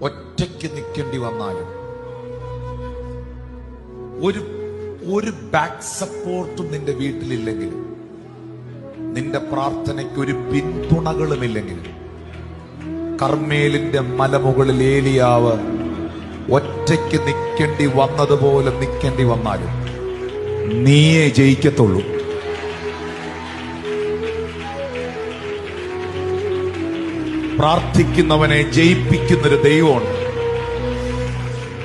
ഒറ്റയ്ക്ക് നിൽക്കേണ്ടി വന്നാലും ഒരു ബാക്ക് സപ്പോർട്ടും നിന്റെ വീട്ടിലില്ലെങ്കിലും, നിന്റെ പ്രാർത്ഥനയ്ക്ക് ഒരു പിന്തുണകളുമില്ലെങ്കിലും, കർമ്മേലിന്റെ മലമുകളിൽ ഏലിയാവ് ഒറ്റയ്ക്ക് നിൽക്കേണ്ടി വന്നതുപോലെ നിൽക്കേണ്ടി വന്നാലും നീയേ ജയിക്കത്തുള്ളൂ. പ്രാർത്ഥിക്കുന്നവനെ ജയിപ്പിക്കുന്നൊരു ദൈവമുണ്ട്.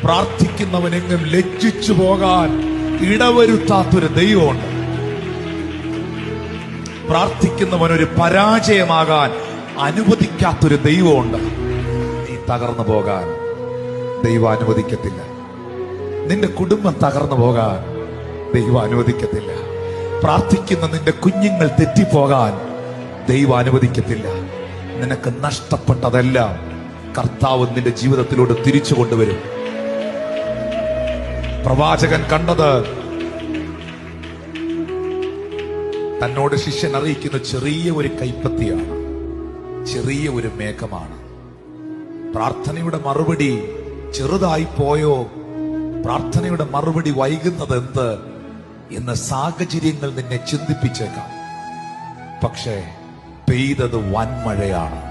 പ്രാർത്ഥിക്കുന്നവനെങ്ങും ലജ്ജിച്ചു പോകാൻ ഇടവരുത്താത്തൊരു ദൈവമുണ്ട്. പ്രാർത്ഥിക്കുന്നവനൊരു പരാജയമാകാൻ അനുവദിക്കാത്തൊരു ദൈവമുണ്ട്. നീ തകർന്നു പോകാൻ ദൈവം അനുവദിക്കത്തില്ല. നിന്റെ കുടുംബം തകർന്നു പോകാൻ ദൈവം അനുവദിക്കത്തില്ല. പ്രാർത്ഥിക്കുന്ന നിന്റെ കുഞ്ഞുങ്ങൾ തെറ്റിപ്പോകാൻ ദൈവം അനുവദിക്കത്തില്ല. നിനക്ക് നഷ്ടപ്പെട്ടതെല്ലാം കർത്താവ് നിന്റെ ജീവിതത്തിലൂടെ തിരിച്ചു കൊണ്ടുവരും. പ്രവാചകൻ കണ്ടത് തന്നോട് ശിഷ്യൻ അറിയിക്കുന്ന ചെറിയ ഒരു കൈപ്പത്തിയാണ്, ചെറിയ ഒരു മേഘമാണ്. പ്രാർത്ഥനയുടെ മറുപടി ചെറുതായി പോയോ, പ്രാർത്ഥനയുടെ മറുപടി വൈകുന്നത് എന്ത് എന്ന് സാഹചര്യങ്ങൾ നിന്നെ ചിന്തിപ്പിച്ചേക്കാം. പക്ഷേ പെയ്തത് വൻമഴയാണ്.